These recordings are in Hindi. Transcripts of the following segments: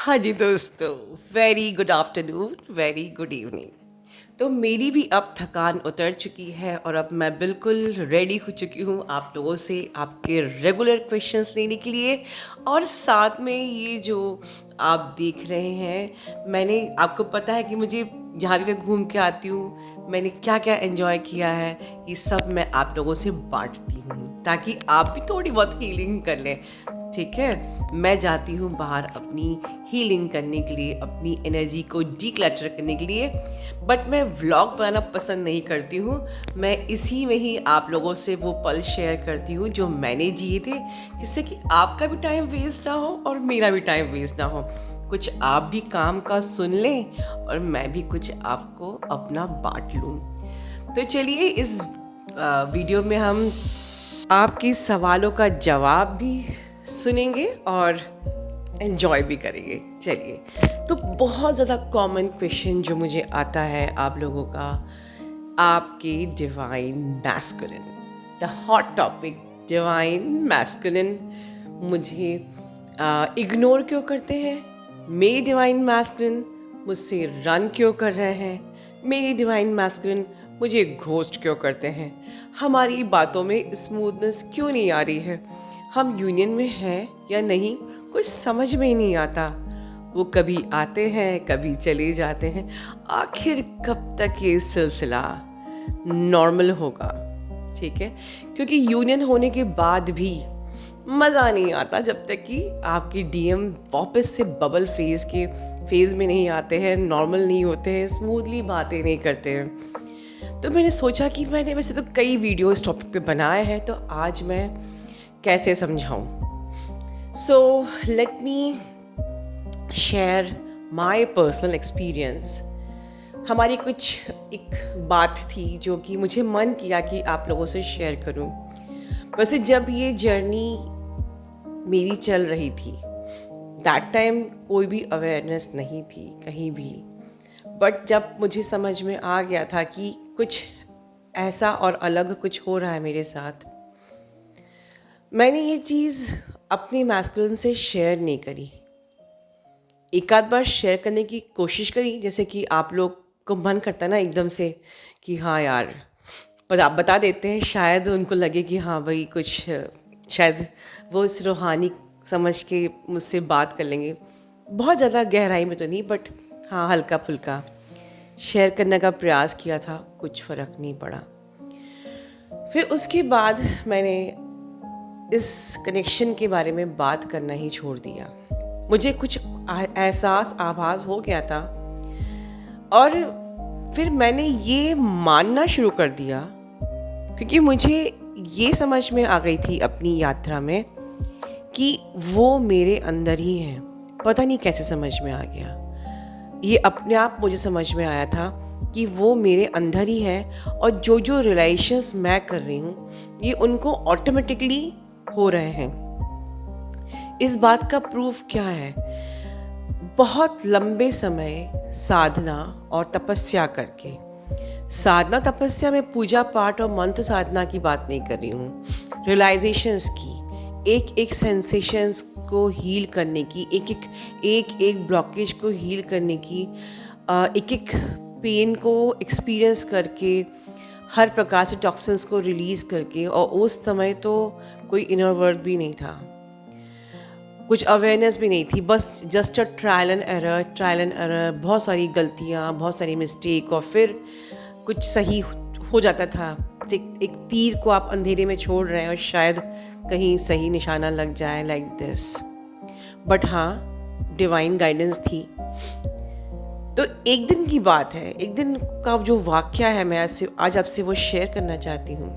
हाँ जी दोस्तों, very good afternoon, very good evening. तो मेरी भी अब थकान उतर चुकी है और अब मैं बिल्कुल रेडी हो चुकी हूँ आप लोगों से आपके रेगुलर क्वेश्चंस लेने के लिए। और साथ में ये जो आप देख रहे हैं, मैंने आपको पता है कि मुझे जहाँ भी मैं घूम के आती हूँ मैंने क्या क्या एंजॉय किया है, ये सब मैं आप लोगों से बांटती हूँ ताकि आप भी थोड़ी बहुत हीलिंग कर लें। ठीक है, मैं जाती हूँ बाहर अपनी हीलिंग करने के लिए, अपनी एनर्जी को डीक्लटर करने के लिए। बट मैं व्लॉग बनाना पसंद नहीं करती हूँ। मैं इसी में ही आप लोगों से वो पल शेयर करती हूँ जो मैंने जिए थे, जिससे कि आपका भी टाइम वेस्ट ना हो और मेरा भी टाइम वेस्ट ना हो। कुछ आप भी काम का सुन लें और मैं भी कुछ आपको अपना बांट लूँ। तो चलिए इस वीडियो में हम आपके सवालों का जवाब भी सुनेंगे और एंजॉय भी करेंगे। चलिए, तो बहुत ज़्यादा कॉमन क्वेश्चन जो मुझे आता है आप लोगों का, आपके divine masculine, the hot topic divine masculine मुझे इग्नोर क्यों करते हैं, मेरी डिवाइन मैस्कुलिन मुझसे रन क्यों कर रहे हैं, मेरी डिवाइन मैस्कुलिन मुझे घोस्ट क्यों करते हैं, हमारी बातों में स्मूथनेस क्यों नहीं आ रही है, हम यूनियन में हैं या नहीं, कुछ समझ में ही नहीं आता। वो कभी आते हैं कभी चले जाते हैं। आखिर कब तक ये सिलसिला नॉर्मल होगा? ठीक है, क्योंकि यूनियन होने के बाद भी मज़ा नहीं आता जब तक कि आपकी डीएम वापस से बबल फेज़ में नहीं आते हैं, नॉर्मल नहीं होते हैं, स्मूथली बातें नहीं करते हैं। तो मैंने सोचा कि मैंने वैसे तो कई वीडियो इस टॉपिक पे बनाए हैं, तो आज मैं कैसे समझाऊं। So let me share my personal experience. हमारी कुछ एक बात थी जो कि मुझे मन किया कि आप लोगों से शेयर करूं। वैसे जब ये जर्नी मेरी चल रही थी, दैट टाइम कोई भी अवेयरनेस नहीं थी कहीं भी। बट जब मुझे समझ में आ गया था कि कुछ ऐसा और अलग कुछ हो रहा है मेरे साथ, मैंने ये चीज़ अपनी मैस्कुलिन से शेयर नहीं करी। एक आध बार शेयर करने की कोशिश करी, जैसे कि आप लोग को मन करता है ना एकदम से कि हाँ यार, पर आप बता देते हैं, शायद उनको लगे कि हाँ भाई कुछ, शायद वो इस रूहानी समझ के मुझसे बात कर लेंगे। बहुत ज़्यादा गहराई में तो नहीं, बट हाँ हल्का फुल्का शेयर करने का प्रयास किया था, कुछ फ़र्क नहीं पड़ा। फिर उसके बाद मैंने इस कनेक्शन के बारे में बात करना ही छोड़ दिया। मुझे कुछ एहसास आभास हो गया था और फिर मैंने ये मानना शुरू कर दिया, क्योंकि मुझे ये समझ में आ गई थी अपनी यात्रा में कि वो मेरे अंदर ही है। पता नहीं कैसे समझ में आ गया, ये अपने आप मुझे समझ में आया था कि वो मेरे अंदर ही है। और जो जो रिलेशंस मैं कर रही हूँ ये उनको ऑटोमेटिकली हो रहे हैं। इस बात का प्रूफ क्या है? बहुत लंबे समय साधना और तपस्या करके, साधना तपस्या में पूजा पाठ और मंत्र साधना की बात नहीं कर रही हूँ, रियलाइजेशंस की, एक एक सेंसेशंस को हील करने की, एक एक ब्लॉकेज को हील करने की, एक एक पेन को एक्सपीरियंस करके, हर प्रकार से टॉक्सिन्स को रिलीज़ करके। और उस समय तो कोई इनर वर्ल्ड भी नहीं था, कुछ अवेयरनेस भी नहीं थी, बस just a trial and error, बहुत सारी गलतियाँ, बहुत सारी मिस्टेक, और फिर कुछ सही हो जाता था। एक तीर को आप अंधेरे में छोड़ रहे हैं और शायद कहीं सही निशाना लग जाए, लाइक दिस। बट हाँ, डिवाइन गाइडेंस थी। तो एक दिन की बात है, एक दिन का जो वाक़या है, मैं आज आपसे वो शेयर करना चाहती हूँ।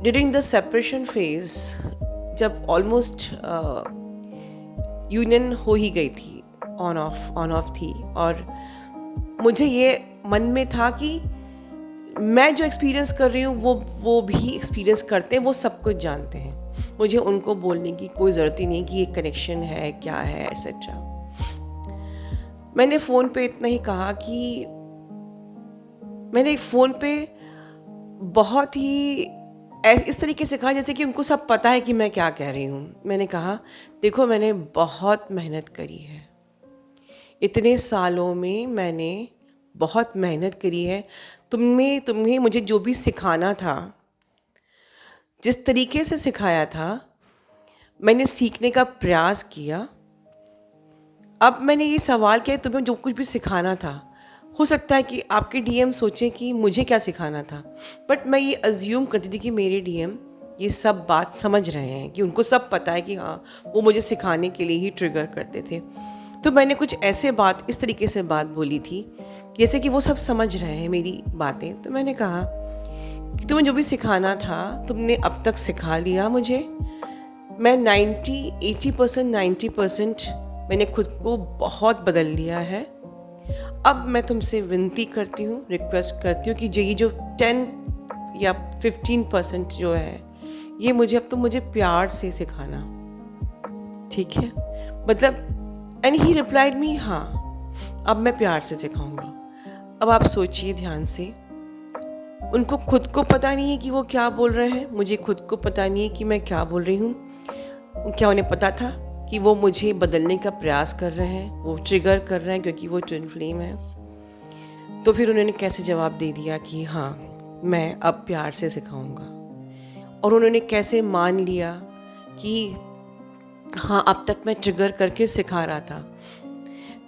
ड्यूरिंग द सेपरेशन फेज, जब ऑलमोस्ट यूनियन हो ही गई थी, ऑन ऑफ थी, और मुझे ये मन में था कि मैं जो एक्सपीरियंस कर रही हूँ वो भी एक्सपीरियंस करते हैं, वो सब कुछ जानते हैं, मुझे उनको बोलने की कोई ज़रूरत ही नहीं कि ये कनेक्शन है क्या है एक्सेट्रा। मैंने फ़ोन पे इतना ही कहा कि मैंने फ़ोन पे बहुत ही इस तरीके से कहा जैसे कि उनको सब पता है कि मैं क्या कह रही हूँ। मैंने कहा, देखो मैंने बहुत मेहनत करी है, इतने सालों में मैंने बहुत मेहनत करी है। तुम्हें मुझे जो भी सिखाना था, जिस तरीके से सिखाया था, मैंने सीखने का प्रयास किया। अब मैंने ये सवाल किया, तुम्हें जो कुछ भी सिखाना था, हो सकता है कि आपके डीएम सोचें कि मुझे क्या सिखाना था, बट मैं ये अज्यूम करती थी कि मेरे डीएम ये सब बात समझ रहे हैं, कि उनको सब पता है कि हाँ, वो मुझे सिखाने के लिए ही ट्रिगर करते थे। तो मैंने कुछ ऐसे बात, इस तरीके से बात बोली थी जैसे कि वो सब समझ रहे हैं मेरी बातें। तो मैंने कहा कि तुम्हें जो भी सिखाना था तुमने अब तक सिखा लिया मुझे। मैं 90% मैंने खुद को बहुत बदल लिया है। अब मैं तुमसे विनती करती हूँ, रिक्वेस्ट करती हूँ कि जो 10 या 15% जो है, ये मुझे अब तुम मुझे प्यार से सिखाना, ठीक है? मतलब एंड ही रिप्लाइड मी, हाँ अब मैं प्यार से सिखाऊंगा। अब आप सोचिए ध्यान से, उनको खुद को पता नहीं है कि वो क्या बोल रहे हैं, मुझे खुद को पता नहीं है कि मैं क्या बोल रही हूँ। क्या उन्हें पता था कि वो मुझे बदलने का प्रयास कर रहे हैं, वो ट्रिगर कर रहे हैं क्योंकि वो ट्विन फ्लेम है? तो फिर उन्होंने कैसे जवाब दे दिया कि हाँ मैं अब प्यार से सिखाऊंगा, और उन्होंने कैसे मान लिया कि हाँ अब तक मैं ट्रिगर करके सिखा रहा था।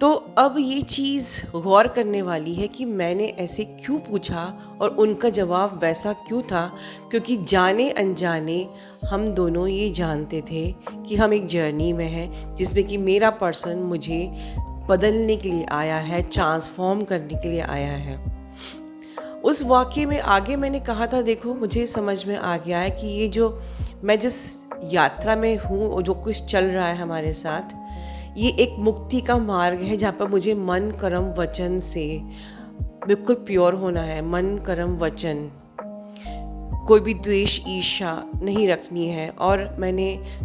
तो अब ये चीज़ गौर करने वाली है कि मैंने ऐसे क्यों पूछा और उनका जवाब वैसा क्यों था, क्योंकि जाने अनजाने हम दोनों ये जानते थे कि हम एक जर्नी में हैं जिसमें कि मेरा पर्सन मुझे बदलने के लिए आया है, ट्रांसफॉर्म करने के लिए आया है। उस वाक़ये में आगे मैंने कहा था, देखो मुझे समझ में आ गया है कि ये जो मैं जिस यात्रा में हूँ और जो कुछ चल रहा है हमारे साथ, ये एक मुक्ति का मार्ग है जहाँ पर मुझे मन कर्म वचन से बिल्कुल प्योर होना है। मन कर्म वचन, कोई भी द्वेष ईर्ष्या नहीं रखनी है। और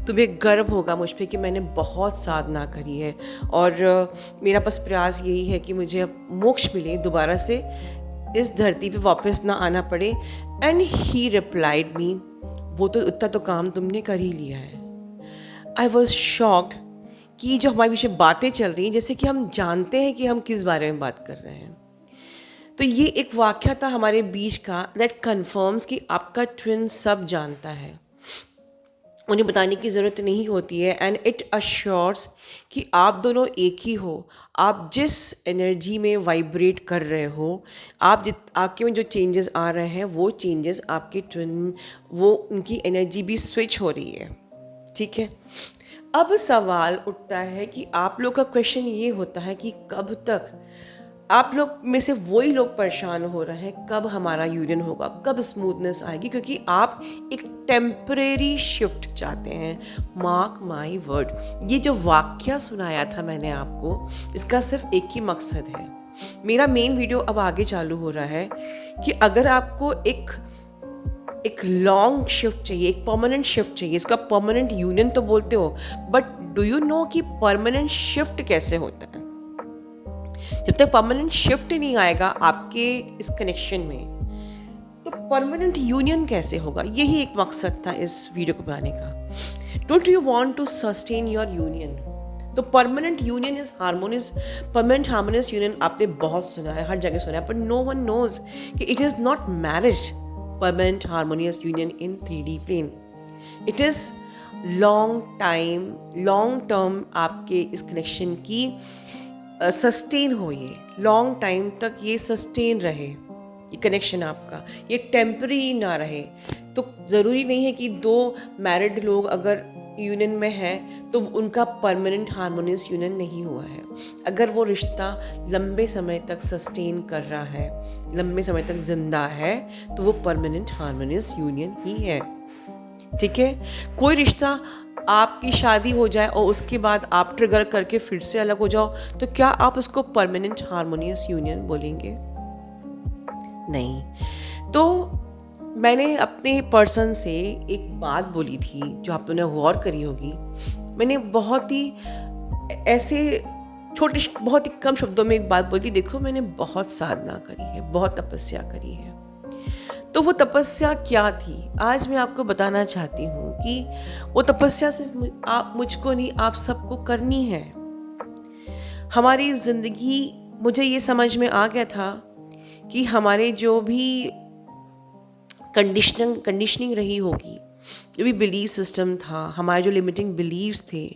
तुम्हें गर्व होगा मुझ पे कि मैंने बहुत साधना करी है, और मेरा बस प्रयास यही है कि मुझे अब मोक्ष मिले, दोबारा से इस धरती पे वापस ना आना पड़े। एंड ही रिप्लाइड मी, वो तो इतना तो काम तुमने कर ही लिया है। आई वॉज शॉक्ड कि जो हमारे पीछे बातें चल रही हैं, जैसे कि हम जानते हैं कि हम किस बारे में बात कर रहे हैं। तो ये एक वाक़या था हमारे बीच का दैट कन्फर्म्स कि आपका ट्विन सब जानता है, उन्हें बताने की ज़रूरत नहीं होती है। एंड इट अश्योर्स कि आप दोनों एक ही हो। आप जिस एनर्जी में वाइब्रेट कर रहे हो, आपके में जो चेंजेस आ रहे हैं, वो चेंजेस आपके ट्विन, वो उनकी एनर्जी भी स्विच हो रही है, ठीक है? अब सवाल उठता है कि आप लोग का क्वेश्चन ये होता है कि कब तक, आप लोग में से वही लोग परेशान हो रहे हैं कब हमारा यूनियन होगा, कब स्मूथनेस आएगी, क्योंकि आप एक टेम्परेरी शिफ्ट चाहते हैं। मार्क माई वर्ड, ये जो वाक्य सुनाया था मैंने आपको, इसका सिर्फ एक ही मकसद है। मेरा मेन वीडियो अब आगे चालू हो रहा है कि अगर आपको एक लॉन्ग शिफ्ट चाहिए, एक परमानेंट शिफ्ट चाहिए, इसका परमानेंट यूनियन तो बोलते हो, बट डू यू नो कि परमानेंट शिफ्ट कैसे होता है? जब तक परमानेंट शिफ्ट नहीं आएगा आपके इस कनेक्शन में, तो परमानेंट यूनियन कैसे होगा? यही एक मकसद था इस वीडियो को बनाने का। Don't you want to sustain your union? तो permanent union is harmonious. Permanent harmonious union आपने बहुत सुना है, हर जगह सुना है, पर नो वन नोज कि it is not marriage, permanent harmonious union in 3D plane. It is long term आपके इस कनेक्शन की सस्टेन हो, ये लॉन्ग टाइम तक ये सस्टेन रहे, ये कनेक्शन आपका, ये टेम्परेरी ना रहे। तो ज़रूरी नहीं है कि दो मैरिड लोग अगर यूनियन में हैं तो उनका परमानेंट हार्मोनियस यूनियन नहीं हुआ है। अगर वो रिश्ता लंबे समय तक सस्टेन कर रहा है, लंबे समय तक जिंदा है, तो वो परमानेंट हार्मोनियस यूनियन ही है, ठीक है? कोई रिश्ता आपकी शादी हो जाए और उसके बाद आप ट्रिगर करके फिर से अलग हो जाओ, तो क्या आप उसको परमानेंट हार्मोनियस यूनियन बोलेंगे? नहीं। तो मैंने अपने पर्सन से एक बात बोली थी जो आप लोगों ने गौर करी होगी। मैंने बहुत ही बहुत ही कम शब्दों में एक बात बोली थी, देखो मैंने बहुत साधना करी है, बहुत तपस्या करी है। तो वो तपस्या क्या थी, आज मैं आपको बताना चाहती हूँ कि वो तपस्या सिर्फ आप मुझको नहीं, आप सबको करनी है। हमारी ज़िंदगी, मुझे ये समझ में आ गया था कि हमारे जो भी कंडीशनिंग रही होगी, जो भी बिलीफ सिस्टम था, हमारे जो लिमिटिंग बिलीव्स थे,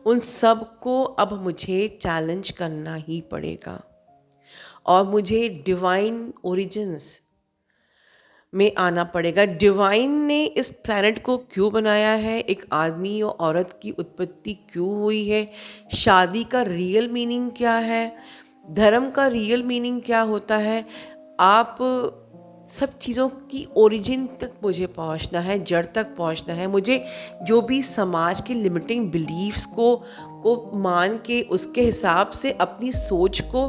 उन सब को अब मुझे चैलेंज करना ही पड़ेगा और मुझे डिवाइन ओरिजिन्स में आना पड़ेगा। डिवाइन ने इस प्लैनेट को क्यों बनाया है, एक आदमी और औरत की उत्पत्ति क्यों हुई है, शादी का रियल मीनिंग क्या है, धर्म का रियल मीनिंग क्या होता है, आप सब चीज़ों की ओरिजिन तक मुझे पहुंचना है, जड़ तक पहुंचना है। मुझे जो भी समाज के लिमिटिंग बिलीव्स को मान के उसके हिसाब से अपनी सोच को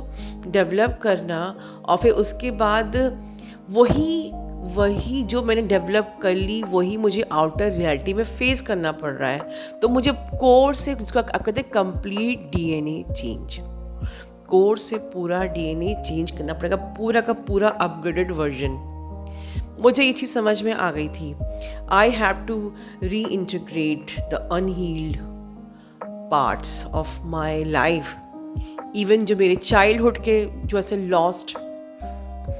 डेवलप करना और फिर उसके बाद वही जो मैंने डेवलप कर ली वही मुझे आउटर रियलिटी में फेस करना पड़ रहा है। तो मुझे कोर से, जिसको आप कहते हैं कंप्लीट डीएनए चेंज, कोर से पूरा डीएनए चेंज करना पड़ेगा, पूरा का पूरा अपग्रेडेड वर्जन। मुझे ये चीज़ समझ में आ गई थी। I have to reintegrate the unhealed parts of my life. Even जो मेरे चाइल्डहुड के जो ऐसे लॉस्ट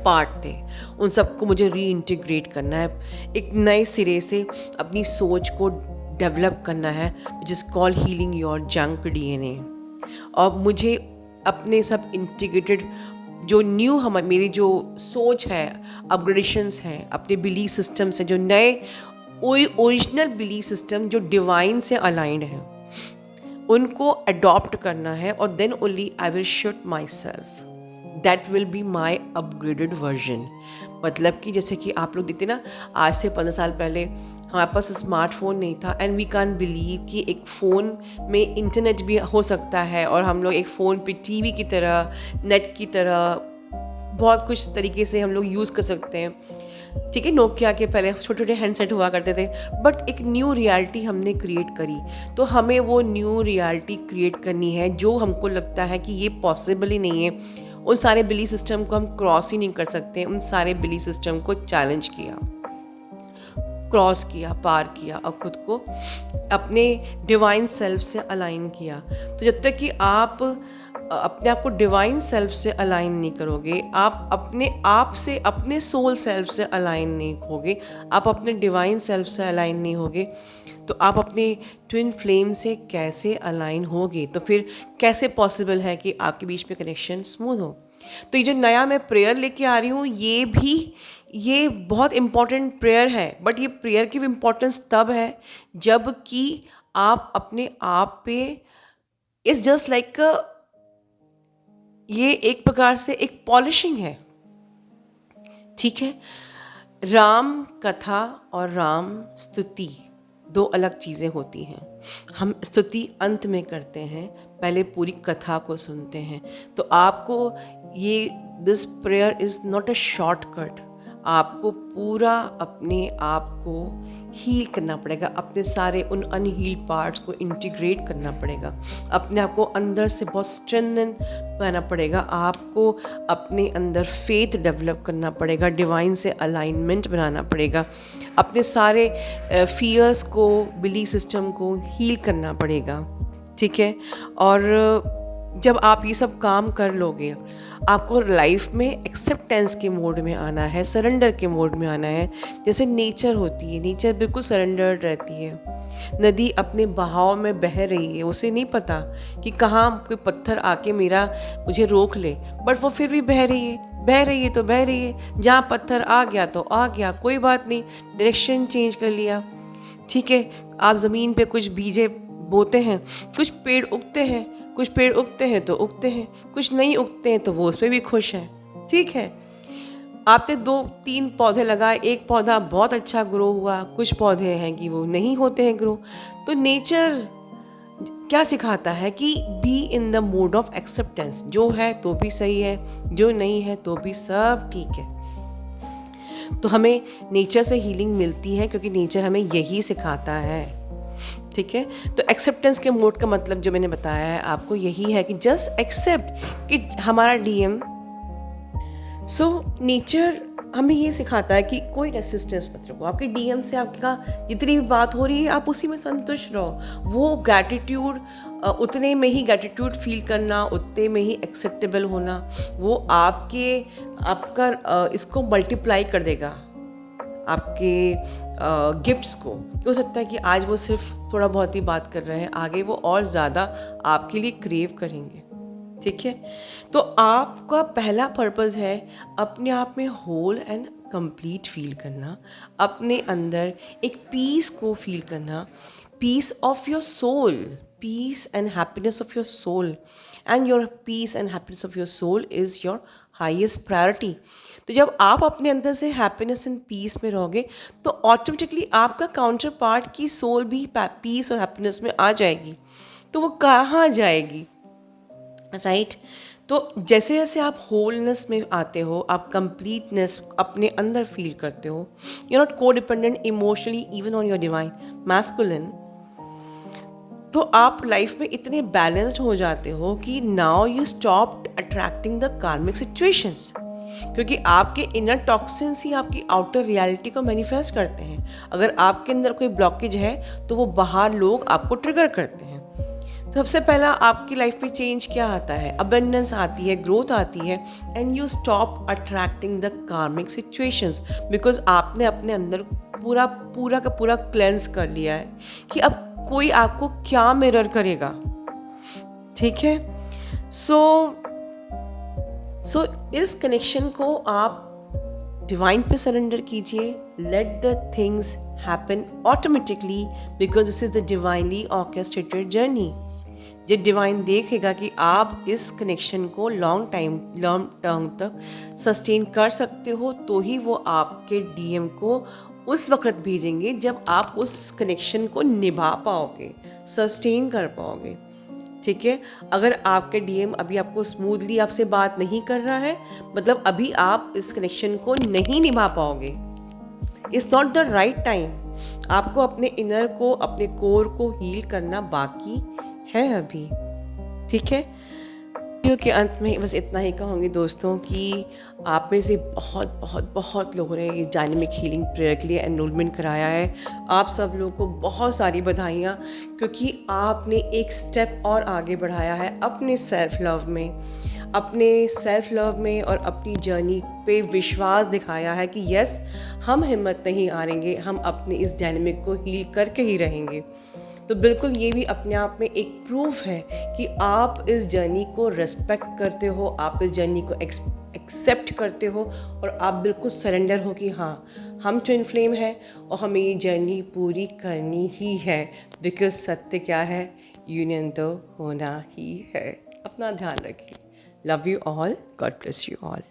पार्ट थे, उन सबको मुझे री इंटीग्रेट करना है, एक नए सिरे से अपनी सोच को डेवलप करना है, which is called healing your junk DNA. और मुझे अपने सब इंटीग्रेटेड जो न्यू मेरी जो सोच है, अपग्रेडेशंस हैं, अपने बिलीफ सिस्टम से, जो नए ओरिजिनल बिलीफ सिस्टम जो डिवाइन से अलाइंड है, उनको अडॉप्ट करना है। और then only I will shoot myself, that will be my upgraded version. मतलब कि जैसे कि आप लोग देखते ना, आज से 15 साल पहले हमारे पास स्मार्टफोन नहीं था, एंड वी कैन बिलीव कि एक फ़ोन में इंटरनेट भी हो सकता है और हम लोग एक फ़ोन पे टीवी की तरह, नेट की तरह बहुत कुछ तरीके से हम लोग यूज़ कर सकते हैं। ठीक है, नोकिया के पहले छोटे छोटे हैंडसेट हुआ करते थे, बट एक न्यू रियलिटी हमने क्रिएट करी। तो हमें वो न्यू रियलिटी क्रिएट करनी है जो हमको लगता है कि ये पॉसिबल ही नहीं है। उन सारे बिलीफ सिस्टम को हम क्रॉस ही नहीं कर सकते। उन सारे बिलीफ सिस्टम को चैलेंज किया, क्रॉस किया, पार किया और खुद को अपने डिवाइन सेल्फ से अलाइन किया। तो जब तक कि आप अपने आप को डिवाइन सेल्फ से अलाइन नहीं करोगे, आप अपने आप से, अपने सोल सेल्फ से अलाइन नहीं होगे, आप अपने डिवाइन सेल्फ से अलाइन नहीं होगे, तो आप अपने ट्विन फ्लेम से कैसे अलाइन होगे? तो फिर कैसे पॉसिबल है कि आपके बीच में कनेक्शन स्मूथ हो? तो ये जो नया मैं प्रेयर लेके आ रही हूँ, ये बहुत इम्पॉर्टेंट प्रेयर है। बट ये प्रेयर की भी इम्पोर्टेंस तब है जब कि आप अपने आप पे, इट्स जस्ट लाइक, ये एक प्रकार से एक पॉलिशिंग है। ठीक है, राम कथा और राम स्तुति दो अलग चीज़ें होती हैं। हम स्तुति अंत में करते हैं, पहले पूरी कथा को सुनते हैं। तो आपको ये, this prayer is not a shortcut. आपको पूरा अपने आप को हील करना पड़ेगा, अपने सारे उन अनहील्ड पार्ट्स को इंटीग्रेट करना पड़ेगा, अपने आप को अंदर से बहुत स्ट्रेंथन बनाना पड़ेगा, आपको अपने अंदर फेथ डेवलप करना पड़ेगा, डिवाइन से अलाइनमेंट बनाना पड़ेगा, अपने सारे फियर्स को, बिलीफ सिस्टम को हील करना पड़ेगा। ठीक है, और जब आप ये सब काम कर लोगे, आपको लाइफ में एक्सेप्टेंस के मोड में आना है, सरेंडर के मोड में आना है। जैसे नेचर होती है, नेचर बिल्कुल सरेंडर्ड रहती है। नदी अपने बहाव में बह रही है, उसे नहीं पता कि कहाँ कोई पत्थर आके मुझे रोक ले, बट वो फिर भी बह रही है, बह रही है तो बह रही है। जहाँ पत्थर आ गया तो आ गया, कोई बात नहीं, डायरेक्शन चेंज कर लिया। ठीक है, आप ज़मीन पे कुछ बीजे बोते हैं, कुछ पेड़ उगते हैं, कुछ पेड़ उगते हैं तो उगते हैं, कुछ नहीं उगते हैं तो वो उस पर भी खुश हैं। ठीक है, आपने 2-3 पौधे लगाए, एक पौधा बहुत अच्छा ग्रो हुआ, कुछ पौधे हैं कि वो नहीं होते हैं ग्रो। तो नेचर क्या सिखाता है कि be in the mode of acceptance, जो है तो भी सही है, जो नहीं है तो भी सब ठीक है। तो हमें नेचर से हीलिंग मिलती है क्योंकि नेचर हमें यही सिखाता है। ठीक है, तो एक्सेप्टेंस के मोड का मतलब जो मैंने बताया है आपको यही है कि जस्ट एक्सेप्ट कि हमारा डीएम, सो नेचर हमें ये सिखाता है कि कोई रेसिस्टेंस मत रखो, आपके डीएम से आपका जितनी भी बात हो रही है आप उसी में संतुष्ट रहो। वो ग्रैटिट्यूड, उतने में ही ग्रैटिट्यूड फील करना, उतने में ही एक्सेप्टेबल होना, वो आपका इसको मल्टीप्लाई कर देगा, आपके गिफ्ट्स को। हो सकता है कि आज वो सिर्फ थोड़ा बहुत ही बात कर रहे हैं, आगे वो और ज़्यादा आपके लिए क्रेव करेंगे। ठीक है, तो आपका पहला पर्पस है अपने आप में होल एंड कंप्लीट फील करना, अपने अंदर एक पीस को फील करना, peace of your soul, peace and happiness of your soul, and your peace and happiness of your soul is your highest priority. तो जब आप अपने अंदर से हैप्पीनेस एंड पीस में रहोगे तो ऑटोमेटिकली आपका काउंटर पार्ट की सोल भी पीस और हैप्पीनेस में आ जाएगी। तो वो कहाँ जाएगी, राइट? तो जैसे जैसे आप होलनेस में आते हो, आप कंप्लीटनेस अपने अंदर फील करते हो, यू नॉट को dependent emotionally even on your divine masculine, तो आप लाइफ में इतने बैलेंस्ड हो जाते हो कि now you stop attracting the कार्मिक सिचुएशंस, क्योंकि आपके इनर टॉक्सिन्स ही आपकी आउटर रियलिटी को मैनिफेस्ट करते हैं। अगर आपके अंदर कोई ब्लॉकेज है तो वो बाहर लोग आपको ट्रिगर करते हैं। तो सबसे पहला आपकी लाइफ में चेंज क्या आता है? अबंडेंस आती है, ग्रोथ आती है, and you stop attracting the कार्मिक सिचुएशंस, बिकॉज आपने अपने अंदर पूरा का पूरा क्लेंस कर लिया है कि अब कोई आपको क्या मिरर करेगा। ठीक है, सो इस कनेक्शन को आप डिवाइन पे सरेंडर कीजिए। Let the things happen automatically because this is the divinely orchestrated journey. जो डिवाइन देखेगा कि आप इस कनेक्शन को लॉन्ग टर्म तक सस्टेन कर सकते हो, तो ही वो आपके डीएम को उस वक्त भेजेंगे जब आप उस कनेक्शन को निभा पाओगे, सस्टेन कर पाओगे। ठीक है, अगर आपके डीएम अभी आपको स्मूथली आपसे बात नहीं कर रहा है, मतलब अभी आप इस कनेक्शन को नहीं निभा पाओगे। It's not the right time. आपको अपने इनर को, अपने कोर को हील करना बाकी है अभी। ठीक है, वीडियो के अंत में बस इतना ही कहूँगी दोस्तों कि आप में से बहुत बहुत बहुत लोगों ने ये डायनेमिक हीलिंग प्रेयर के लिए एनरोलमेंट कराया है। आप सब लोगों को बहुत सारी बधाइयाँ, क्योंकि आपने एक स्टेप और आगे बढ़ाया है अपने सेल्फ लव में और अपनी जर्नी पे विश्वास दिखाया है कि यस, हम हिम्मत नहीं हारेंगे, हम अपने इस डायनेमिक को हील करके ही रहेंगे। तो बिल्कुल ये भी अपने आप में एक प्रूफ है कि आप इस जर्नी को रिस्पेक्ट करते हो, आप इस जर्नी को एक्सेप्ट करते हो, और आप बिल्कुल सरेंडर हो कि हाँ, हम ट्विन फ्लेम है और हमें ये जर्नी पूरी करनी ही है। बिकॉज सत्य क्या है, यूनियन तो होना ही है। अपना ध्यान रखिए। Love you all, God bless you all.